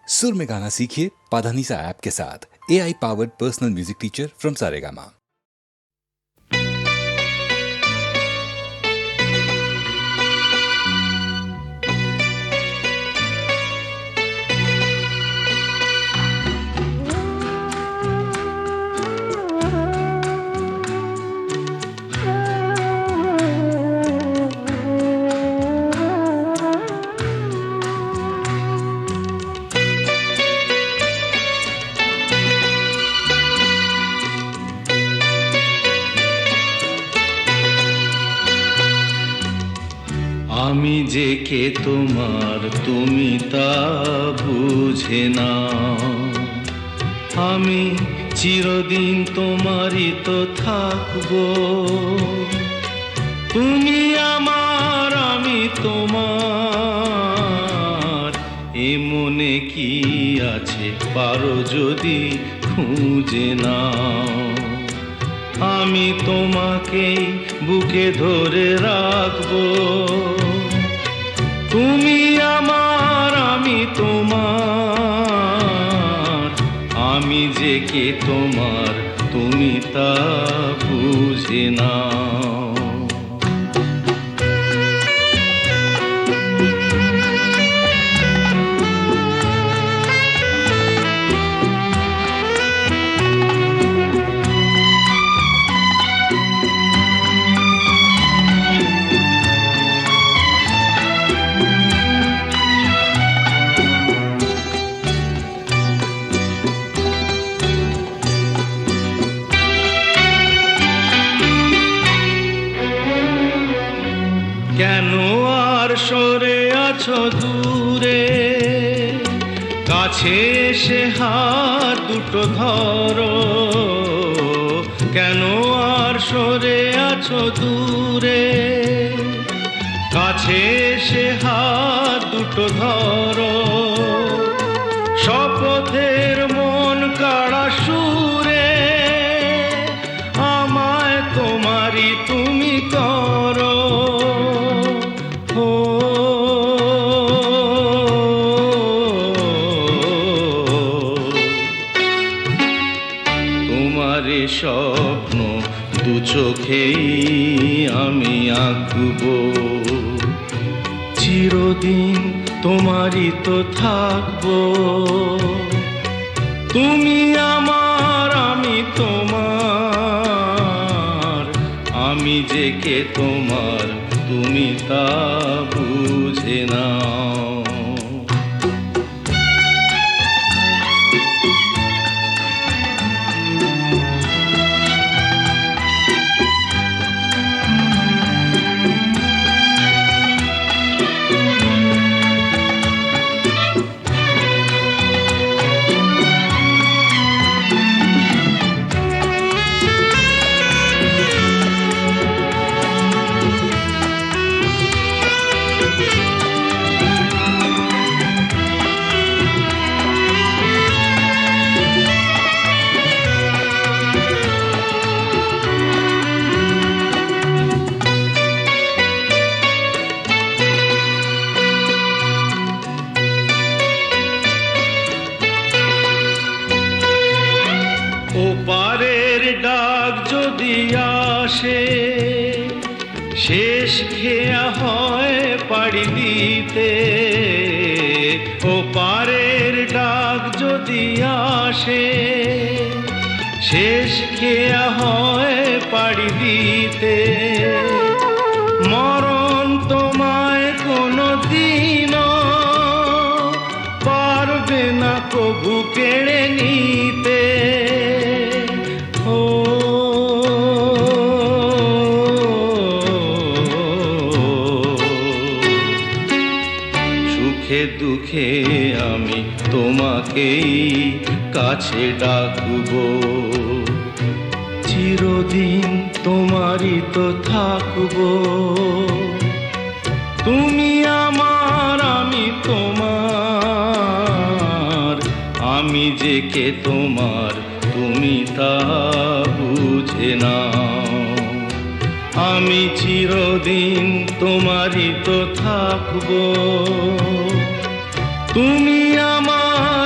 सुर में गाना सीखिए पाधानीसा ऐप के साथ। AI powered personal music teacher from Saregama. আমি যে কে তোমার তুমি তা বুঝে না, আমি চিরদিন তোমারই তো থাকবো। তুমি আমার আমি তোমার, এ মনে কি আছে পারো যদি খুঁজে নাও। আমি তোমাকেই বুকে ধরে রাখবো, তুমি আমার আমি তোমার, আমি যে কে তোমার তুমি তা বুঝে নাও। কেন আর সরে আছো দূরে, কাছে এসে হাত দুটো ধরো। কেন আর সরে আছো দূরে, কাছে এসে হাত দুটো ধরো। শপথের মন কাড়া সুরে আমায় তোমারই তুমি করো। তোমারে স্বপ্ন দু চোখেই আমি আঁকবো, চিরদিন তোমারই তো থাকবো। তুমি আমার আমি তোমার, আমি যে কে তোমার তুমি তা বুঝে নাও। ওপারের ডাক যদি আসে, শেষ খেয়া হয় পাড়ি দিতে। ওপারের ডাক যদি আসে, শেষ খেয়া হয় পাড়ি দিতে। মরণ তোমায় কোনো দিনও পারবে না কবু কেড়ে নিতে। সুখে দুঃখে আমি তোমাকেই কাছে ডাকবো, চিরদিন তোমারই তো থাকবো। তুমি আমার আমি তোমার, আমি যে কে তোমার তুমি তা বুঝে নাও। আমি চিরদিন তোমারই তো থাকবো, তুমি আমার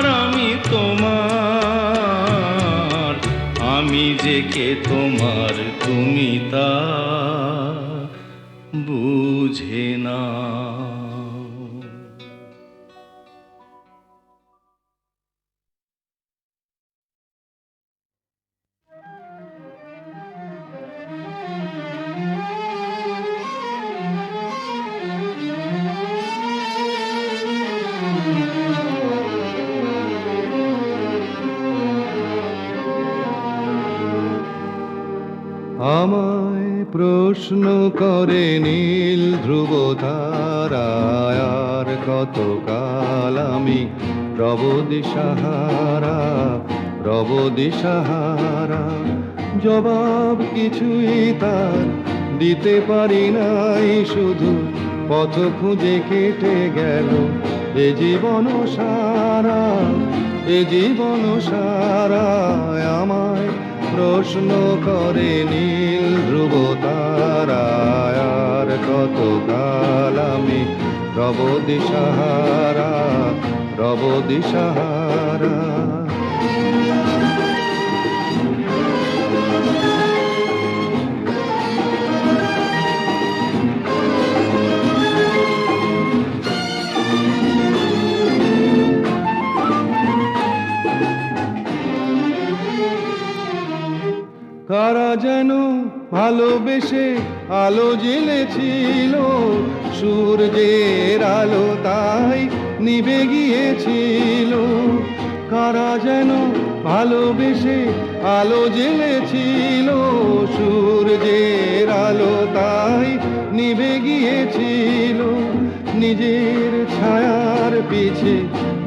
কে তোমার, তুমি তা বুঝে না। আমায় প্রশ্ন করে নীল ধ্রুব তারায়, আর কতকাল আমি রব দিশাহারা, রব দিশাহারা। জবাব কিছুই তার দিতে পারি নাই, শুধু পথ খুঁজে কেটে গেল এ জীবন সারা, এ জীবন সারা। আমায় প্রশ্ন করে নীল ধ্রুব তারায়, আর কতকাল আমি রব দিশাহারা, রব দিশাহারা। কারা যেন ভালোবেসে আলো জ্বেলেছিল, সূর্যের আলো তাই নিভে গিয়েছিল। কারা যেন ভালোবেসে আলো জ্বেলেছিল, সূর্যের আলো তাই নিভে গিয়েছিল। নিজের ছায়ার পিছে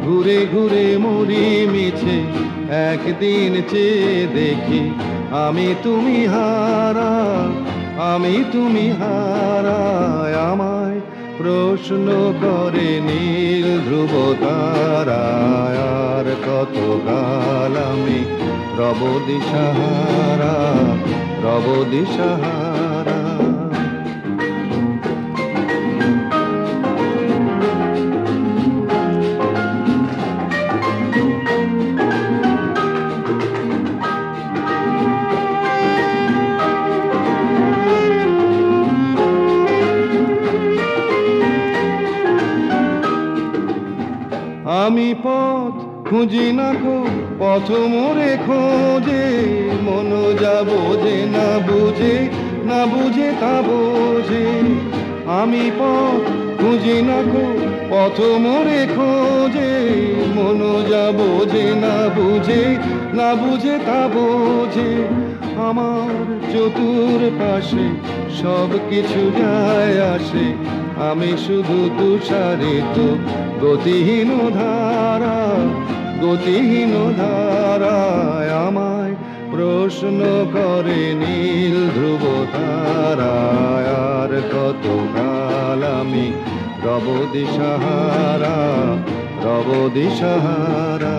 ঘুরে ঘুরে মরি মিছে, একদিন চেয়ে দেখি আমি তুমি হারা, আমি তুমি হারা। আমায় প্রশ্ন করে নীল ধ্রুব তারায়, আর কতকাল আমি রব দিশাহারা, রব দিশাহারা। আমি পথ খুঁজি না গো, পথ মোরে খোঁজে, মন যা বোঝে না বুঝে, না বুঝে তা বোঝে। আমি পথ খুঁজি না গো, পথ মোরে খোঁজে, মন যা বোঝে না বুঝে, না বুঝে তা বোঝে। আমার চতুর পাশে সব কিছু যায় আসে, আমি শুধু তুষারিত গতিহীন ধারা, গতিহীন ধারায়। আমায় প্রশ্ন করে নীল ধ্রুব তারায়, আর কতকাল আমি রব দিশাহারা, রব দিশাহারা।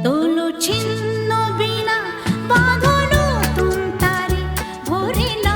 তোলো ছিন্ন বিনা বাঁধো নতুন তারে, ভরে না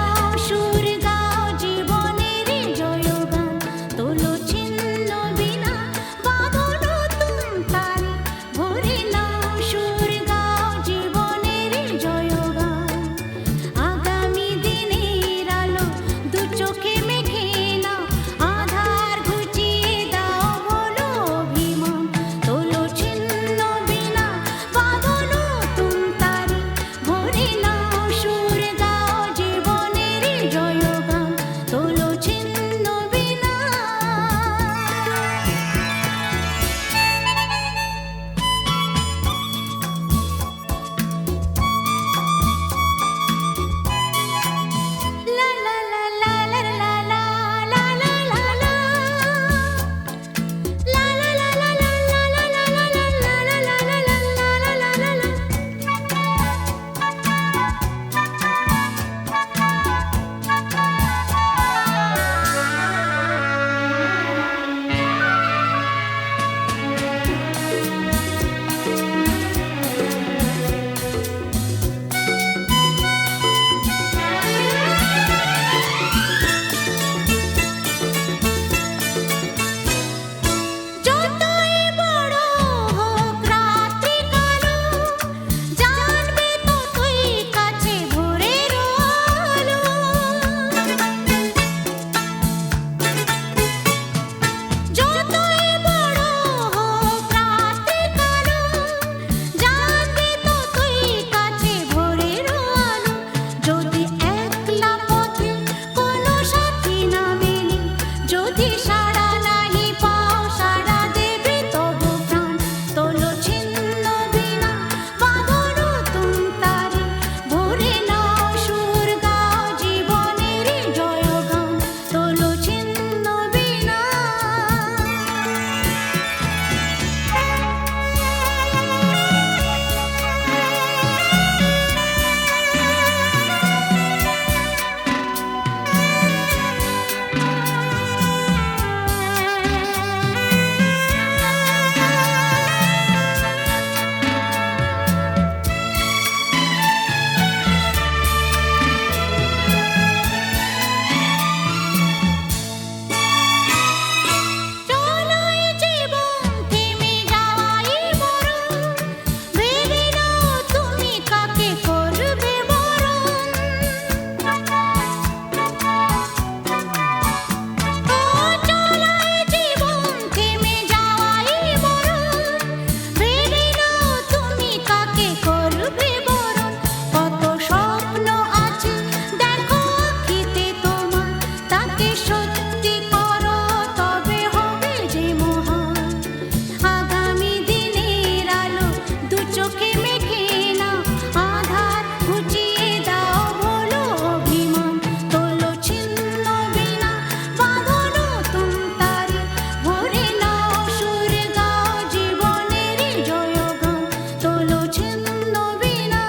ছিন্ন বিনা,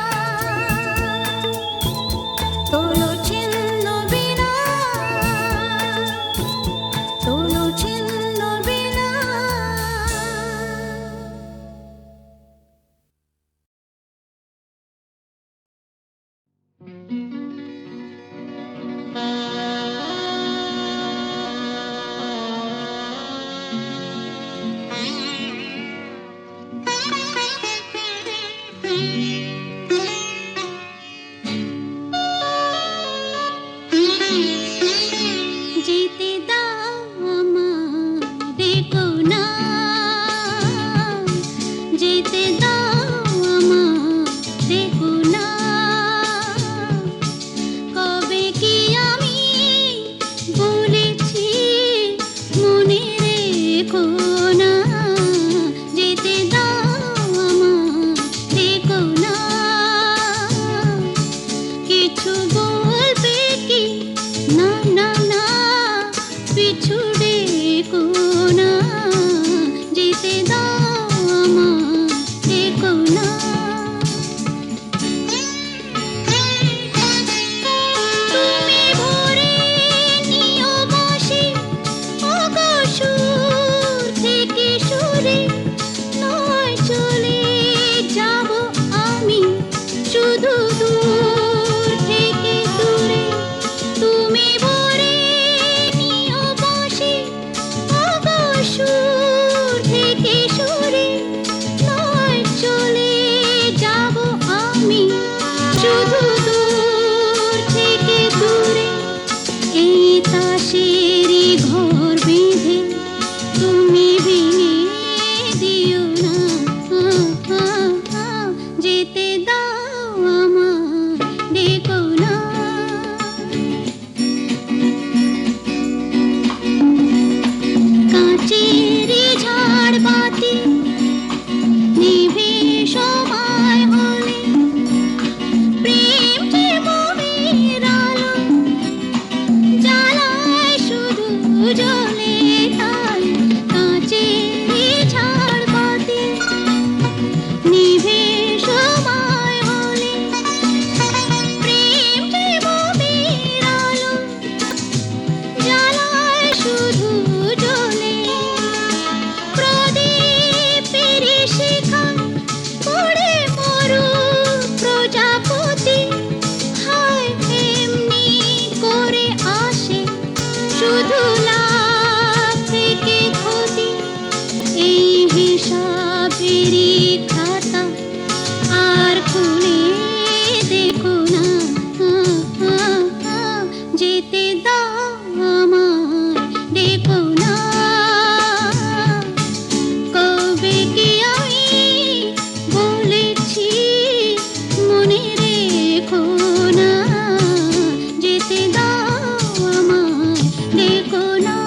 তোলো ছিন্ন বিনা, তোলো ছিন্ন বিনা। যেতে দাও আমারে কোনা, যেতে দাও আমারে কোনা। কবে কি আমি বলেছি মনে রেখো না, যেতে দাও আমারে কোনা। কিছু বলবে কি না না না, পিছু ডেকো না, যেতে দাও আমারে কোনা। তুমি ভরে নিও বসে ওগো সুর থেকে সুরে, নয় চলে যাব আমি শুধু দূর থেকে দূরে। তুমি ভরে নিও বসে ওগো সুর থেকে সুরে, নয় চলে যাব আমি শুধু দূর থেকে দূরে। এই তাসেরই ঘর বেঁধে তুমি ভেঙে দিও না, যেতে দাও আমারে কোনা। কাঁচেরই ঝাড়বাতি নিভে সময় হলে, প্রেম যে মোহের আলো জ্বালায় শুধু জ্বলে তাই। কাঁচেরই ঝাড়বাতি নিভে সময় হলে, প্রেম যে মোহের আলো জ্বালায় শুধু জ্বলে। প্রদীপের শিখায় পড়ে মরু প্রজাপতি, হায় এমনি করে আসে শুধু লাভ থেকে ক্ষতি। এই হিসাবেরই খাতা আর খুলে দেখো না, যেতে দাও আমারে কোনা। কবে কি আমি বলেছি মনে রেখো না, যেতে দাও আমারে কোনা।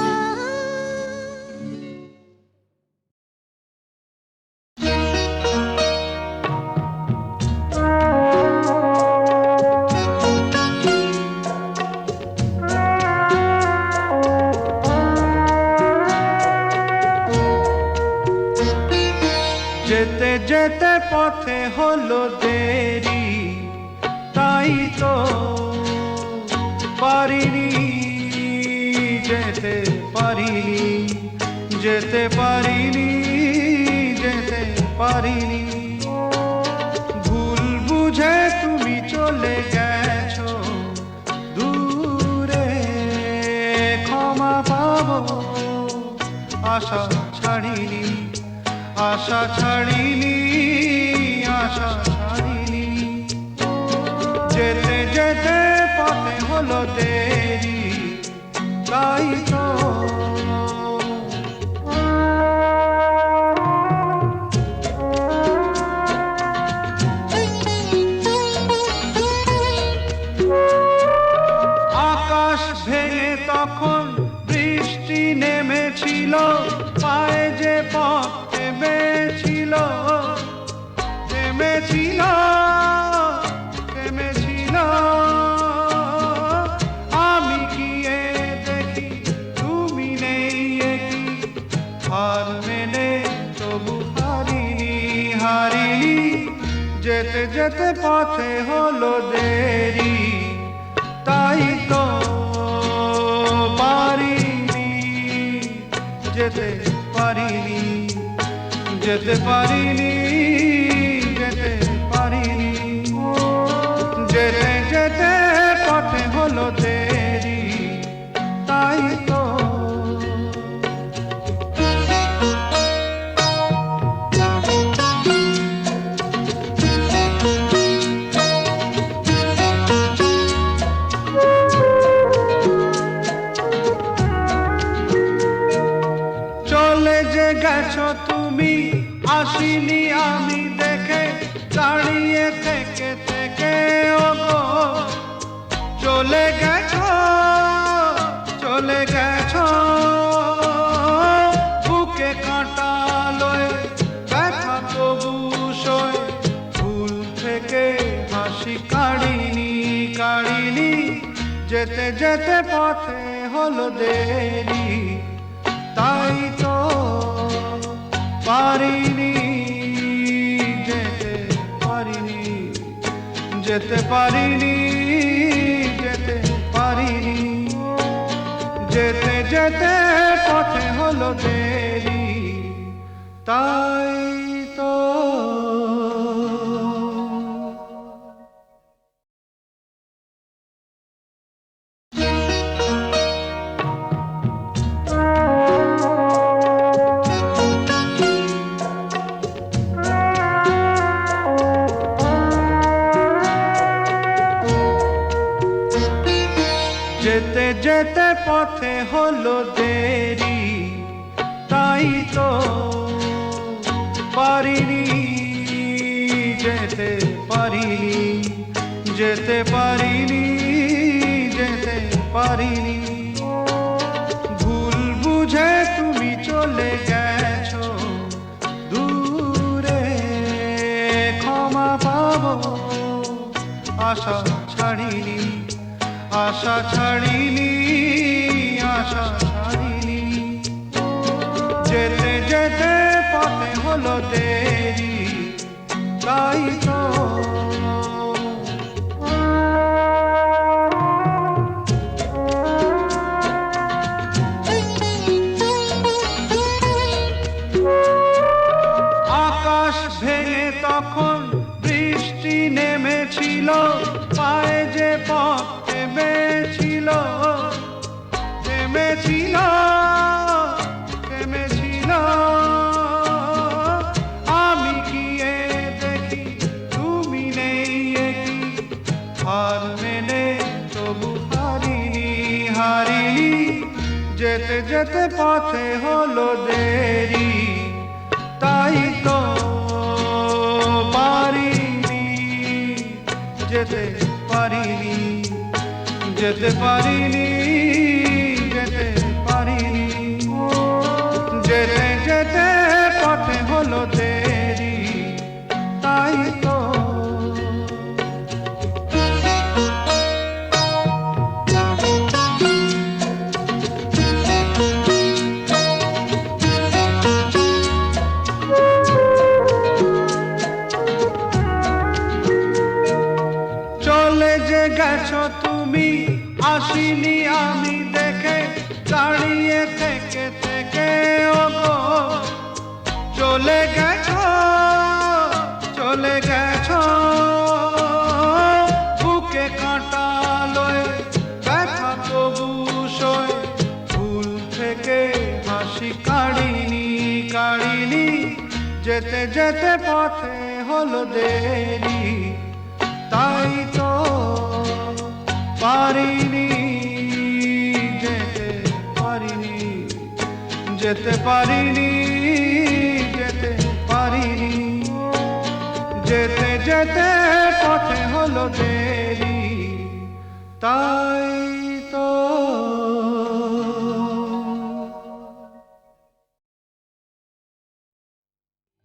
যেতে যেতে পথে হলো দেরি, তাই তো পারিনি, যেতে পারিনি, যেতে পারিনি, যেতে পারিনি। ভুল বুঝে তুমি চলে গেছো দূরে, ক্ষমা পাবো আশা ছাড়িনি, আশা ছাড়িনি, আশা ছাড়িনি। যেতে যেতে পথে হলো দেরি, তাই তো আকাশ ভেঙে তখন বৃষ্টি নেমেছিল, পায়ে যে পথ থেমেছিল, থেমেছিল, থেমেছিল। আমি গিয়ে দেখি তুমি নেই, একই হার মেনে তবু হারিনি, হারিনি, যেতে যেতে পথে হলো দেরি, তাই তো পারিনি, যেতে পারিনি, যেতে পারিনি, যেতে পারিনি। যেতে যেতে পথে হলো দেরি, তাই তো চলে যে গেছো তুমি, আসিনি আমি দেখে, দাঁড়িয়ে থেকে থেকে ওগো চলে গেছো, চলে গেছো। বুকে কাঁটা লয়ে ব্যথা তবু সয়ে, ভুল থেকে হাসি কাড়িনি, কাড়িনি। যেতে যেতে পথে হলো দেরি, তাই তো পারিনি, যেতে পারিনি, যেতে পারিনি, যেতে পারিনি। যেতে যেতে পথে হলো দেরি, তাই তো যেতে যেতে পথে হলো দেরি, তাই তো পারিনি, যেতে পারিনি, যেতে পারিনি, যেতে পারিনি। ভুল বুঝে তুমি চলে গেছো দূরে, ক্ষমা পাবো আশা ছাড়িনি, আশা ছাড়িনি, আশা ছাড়িনি। যেতে যেতে পথে হলো দেরি, তাই তো আকাশ ভেঙে তখন বৃষ্টি নেমেছিল, পায়ে যে পথ থেমেছিল, থেমেছিল, থেমেছিল। আমি গিয়ে দেখি তুমি নেই, একই হার মেনে তবু হারিনি, হারিনি। যেতে যেতে পথে হলো দেরি, তাই তো পারিনি, যেতে পারিনি, যেতে পারিনি, যেতে পারিনি। যেতে যেতে পথে হলো দেরি, তাই তো চলে যে গেছো তুমি, আসিনি আমি দেখে, দাঁড়িয়ে থেকে থেকে ওগো চলে গেছো, চলে গেছো। বুকে কাঁটা লয়ে ব্যথা তবু সয়ে, ভুল থেকে হাসি কাড়িনি, কাড়িনি। যেতে যেতে পথে হলো দেরি, তাই তো পারিনি, যেতে পারিনি, যেতে পারিনি, যেতে পারিনি। যেতে যেতে পথে হলো দেরি, তাই তো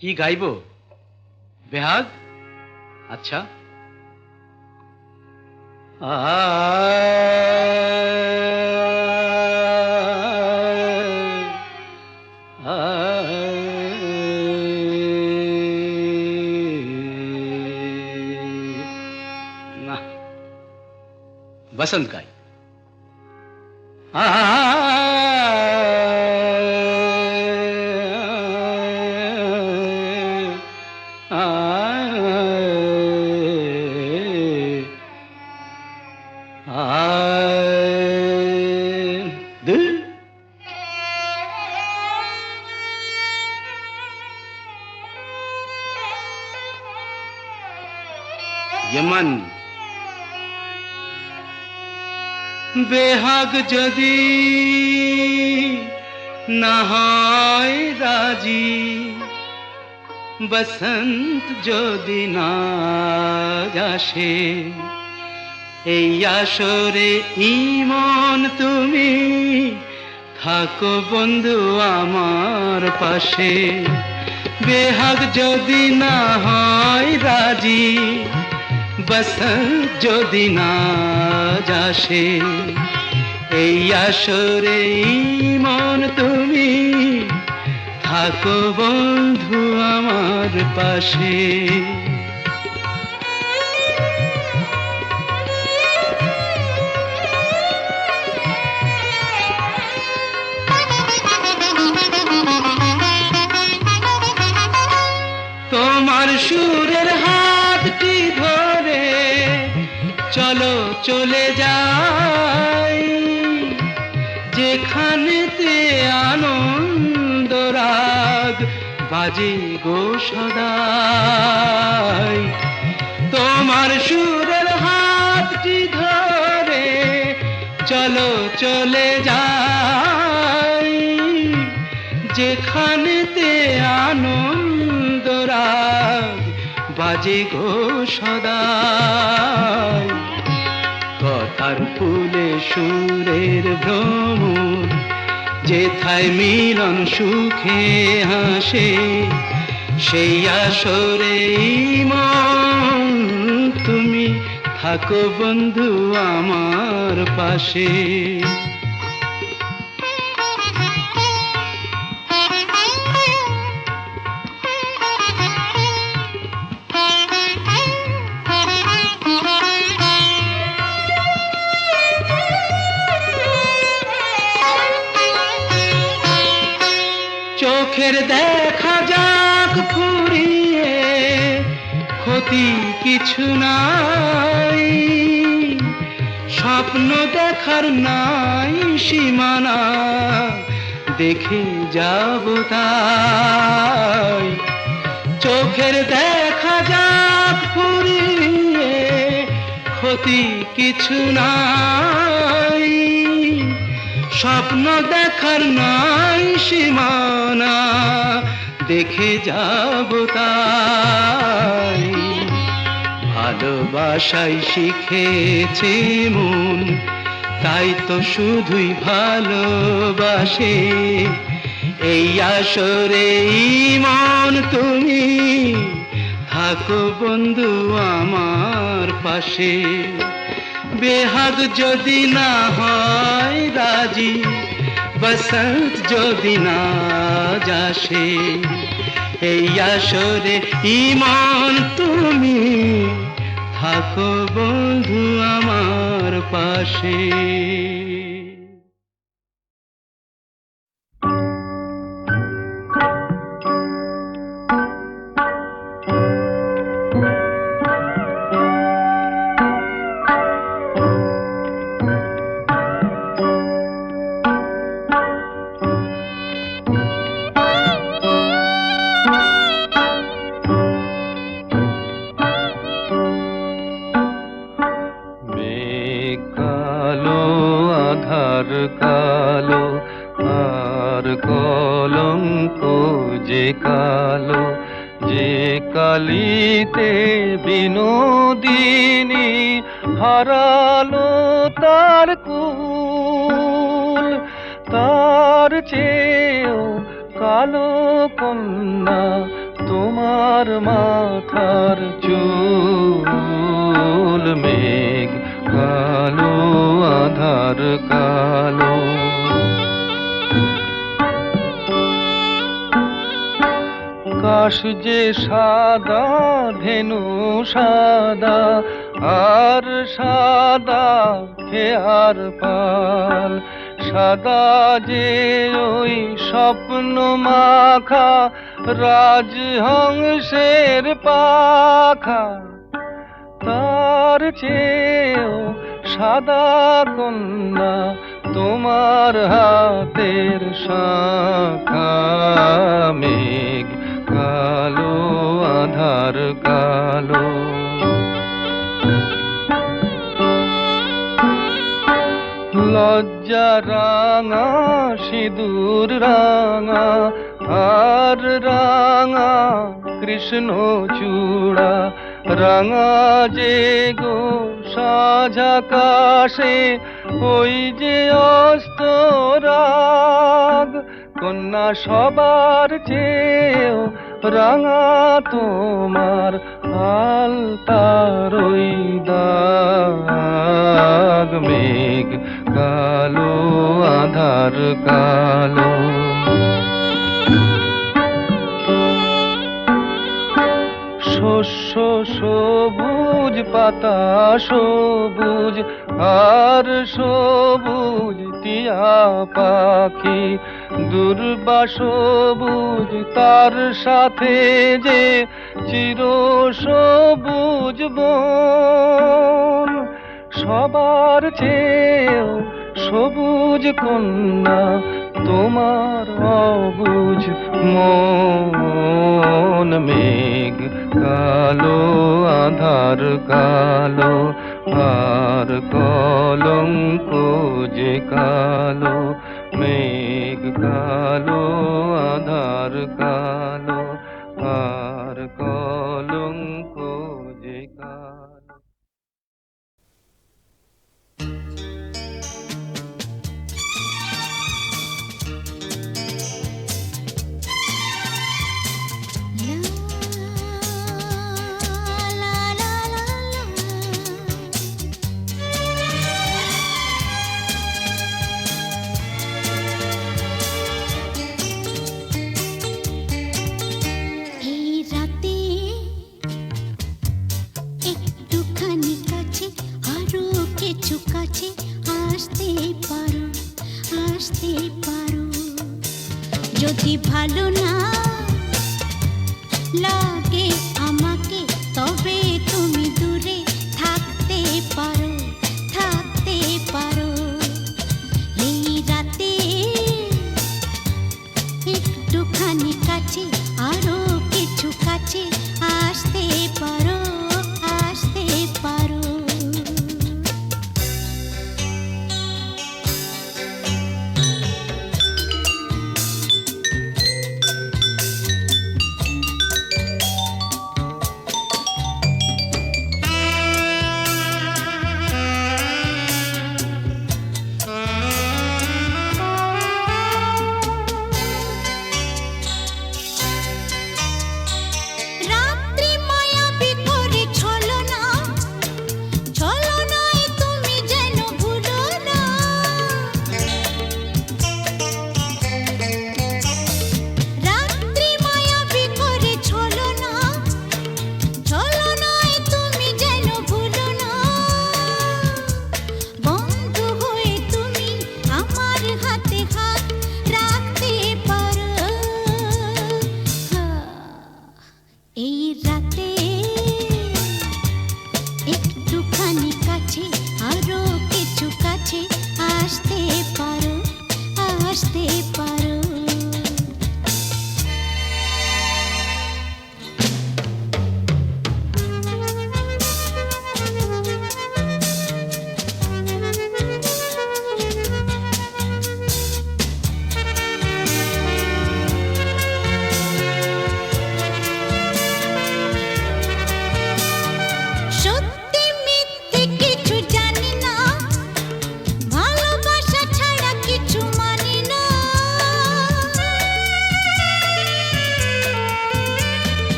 কি গাইবো? বেহাগ? আচ্ছা। बसंत गाई। यमन बेहाग जदि ना হয় রাজি, বসন্ত যদি না আসে, এই আসরে ইমন তুমি থাকো বন্ধু আমার পাশে। বেহাগ যদি না হয় রাজি, বসন্ত যদি না আসে, এই আসরে ইমন তুমি থাকো বন্ধু আমার পাশে। তোমার সুরের হাতটি ধরে চলো চলে যাই, যেখানেতে আনন্দ রাগ বাজে গো সদাই। তোমার সুরের হাতটি ধরে চলো চলে যাই, যেখানেতে আনন্দ রাগ বাজে গো সদাই। কথার ফুলে সুরের ভ্রমর, যেথায় মিলন সুখে হাসে, সেই আসরে মন তুমি থাকো বন্ধু আমার পাশে। চোখের দেখা যাক ফুরিয়ে, ক্ষতি কিছু নাই, স্বপ্ন দেখার নাই সীমানা, দেখে যাব তাই। চোখের দেখা যাক ফুরিয়ে, ক্ষতি কিছু নাই, স্বপ্ন দেখার নাই সীমানা, দেখে যাব তাই। ভালোবাসাই শিখেছে মন, তাই তো শুধুই ভালোবাসে, এই আসরে মন তুমি থাকো বন্ধু আমার পাশে। বেহাগ যদি না হয় রাজি, বসন্ত যদি না আসে, এই আসরে ইমন তুমি থাকো বন্ধু আমার পাশে। কালো আর কলঙ্ক যে কালো, যে কালিতে বিনোদিনী হারালো তার কুল, তার চেয়েও কালো কন্যা তোমার মাথার চুল। মেঘ কালো আধার কালো, কাশ যে সাদা ধেনু সাদা, আর সাদা খেয়ার পাল, সাদা যে ওই স্বপ্ন মাখা রাজহংসের পাখা, তার চেয়েও সাদা কন্যা তোমার হাতের শাখা। মেঘ কালো আধার কালো, লজ্জা রাঙা সিঁদুর রাঙা আর রাঙা কৃষ্ণ চূড়া, রাঙা যে গো সাজাকাশে ওই যে অস্তরাগ, কন্যা সবার চেয়েও রাঙা তোমার আলতার ওই দাগ। মেঘ কালো আধার কালো, শস্য সবুজ পাতা সবুজ আর সবুজ টিয়া পাখি, দুর্বা সবুজ তার সাথে যে চির সবুজ বন, সবার চেয়েও সবুজ কন্যা তোমার অবুঝ মন। মেঘ কালো আধার কালো, আর কলঙ্ক যে কালো। মেঘ কালো আধার কালো, আর কলঙ্ক যে কালো। যদি ভালো না লাগে আমাকে, তবে তুমি দূরে থাকতে পারো, থাকতে পারো। এই রাতে একটুখানি কাছে, আরো কিছু কাছে আসতে পারো, আসতে পারো।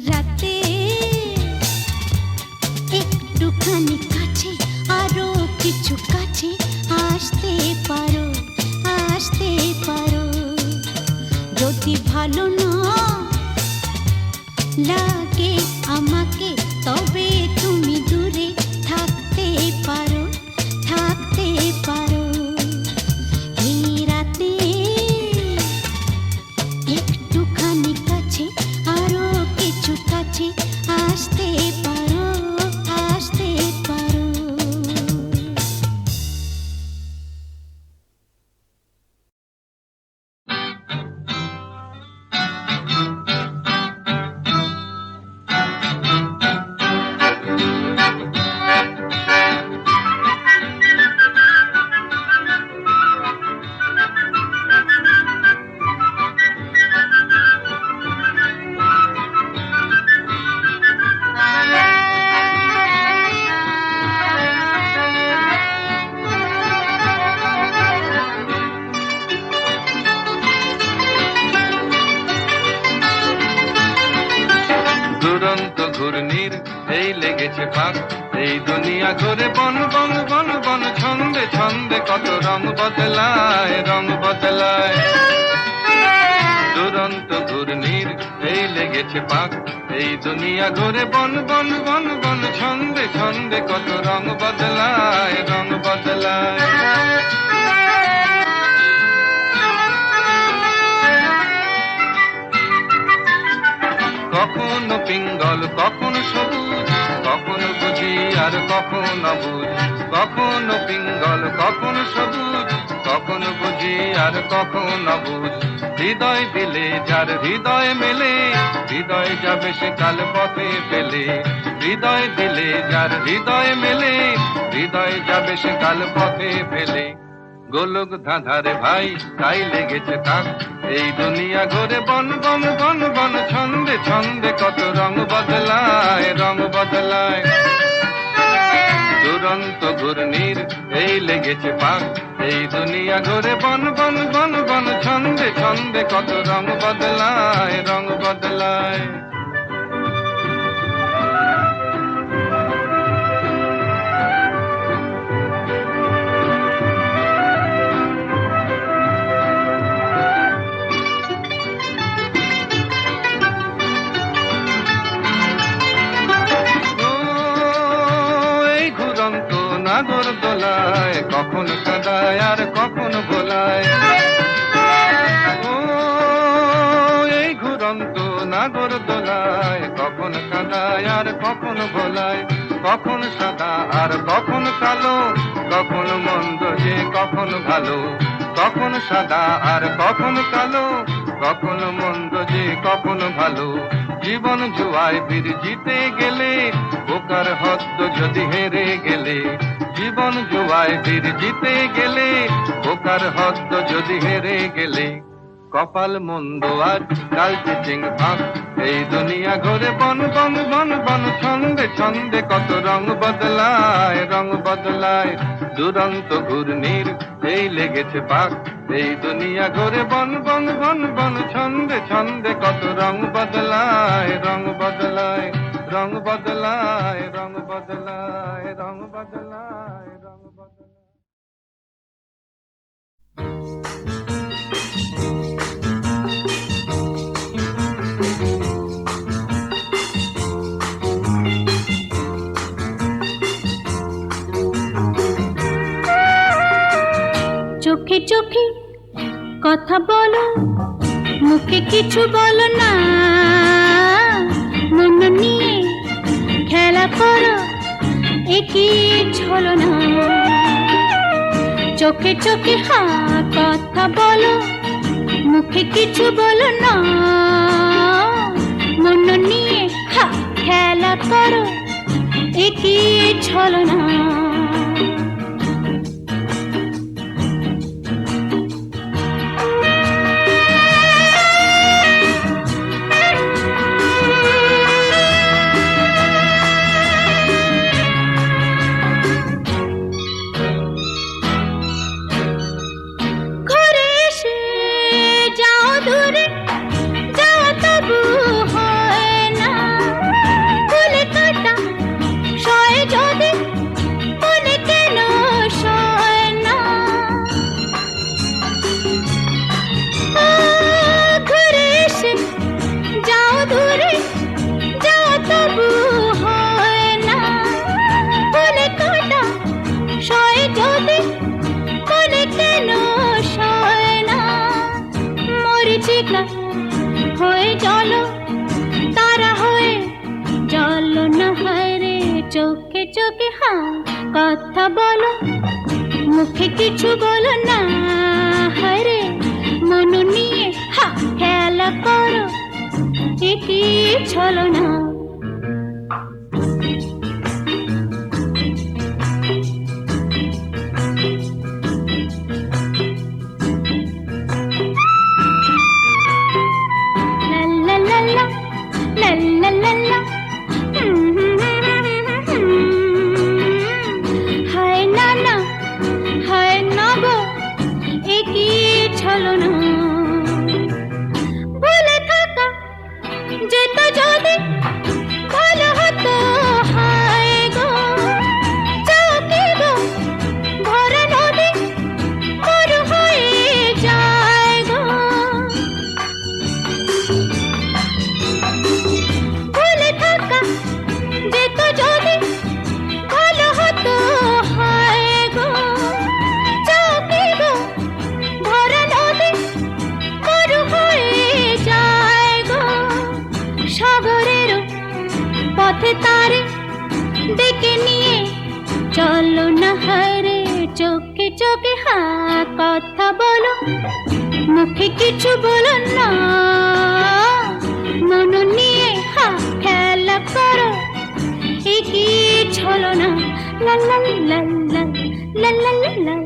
রাতে একটুখানি কাছে আরো কিছু কাছে আসতে পারো আসতে পারো যদি ভালো না লাগে আমাকে তবে তুমি দূরে থাকতে পারো থাকতে পারো এই রাতে একটুখানি কাছে আরো কিছু কাছে আসতে পারো আসতে পারো দুরন্ত ঘূর্ণির এই লেগেছে পাক এই দুনিয়া ঘুরে বন বন বন বন ছন্দে ছন্দে কত রং বদলায় রং বদলায় দুরন্ত ঘূর্ণির এই লেগেছে পাক এই দুনিয়া ঘুরে বন বন বন বন ছন্দে ছন্দে কত রং বদলায় রং বদলায় কখনো পিঙ্গল কখনো সবুজ কখনো বুঝি আর কখনো বুঝ কখনো পিঙ্গল কখনো সবুজ কখনো বুঝি আর কখনো বুঝ হৃদয় দিলে যার হৃদয় মেলে হৃদয় যাবে সে কাল পথে পেলে হৃদয় দিলে যার হৃদয় মেলে হৃদয় যাবে সে কাল পথে পেলে গোলক ধাঁধারে ভাই তাই লেগেছে তাক এই দুনিয়া ঘুরে বন বন বন বন ছন্দে ছন্দে কত রং বদলায় রং বদলায় দুরন্ত ঘূর্ণির এই লেগেছে পাক এই দুনিয়া ঘুরে বন বন বন বন ছন্দে ছন্দে কত রং বদলায় রং বদলায় নাগর দোলায় কখন কাদায় আর কখন ভোলায় ও এই ঘুরন্ত নাগর দোলায় কখন কাদায় আর কখন ভোলায় কখন সাদা আর কখন কালো কখন মন্দ যে কখন ভালো কখন সাদা আর কখন কালো কখন মন্দ যে কখন ভালো জীবন জুয়ায় বীর জিতে গেলে বোকার হদ্দ যদি হেরে গেলে জীবন জুয়ায় বীর জিতে গেলে বোকার হদ্দ যদি হেরে গেলে কপাল মন্দ আর কাল চিচিং ফাঁক এই দুনিয়া ঘুরে বন বন বন বন ছন্দে ছন্দে কত রং বদলায় রং বদলায় দুরন্ত ঘূর্ণির এই লেগেছে পাক এই দুনিয়া ঘুরে বন বন বন বন ছন্দে ছন্দে কত রং বদলায় রং বদলায় রং বদলায় রং বদলায় রং বদলায় রং বদলায় চোখে চোখে কথা বলো মুখে কিছু বলো না মন নিয়ে খেলা করো একই ছলো না চোখে চোখে কথা বলো মুখে কিছু বলো না মন নিয়ে খেলা করো একই ছলো না যদি চোখে চোখে হ্যাঁ কথা বলো, মুখে কিছু বলো না। হরে মন নিয়ে হা খেলা করো, কি ছলো না। লা লা লা লা লা লা লা। হায় না না, হায় না গো, একই ছলো না। ভুলে থাকা যেত যদি ভালো হতো, হায় গো চোখে গো ভরা নদী মরু হয়ে যায় গো। ভুলে থাকা যেত যদি ভালো হতো, হায় গো চোখে গো ভরা নদী মরু হয়ে যায় গো। সাগরেরও পথে তারে ডেকে নিয়ে চলো না, হায়রে চোখে চোখে হ্যাঁ কথা বলো, মুখে কিছু বলো না। মন নিয়ে হা খেলা করো, কি ছলো না। লা লা লা লা লা লা লা লা।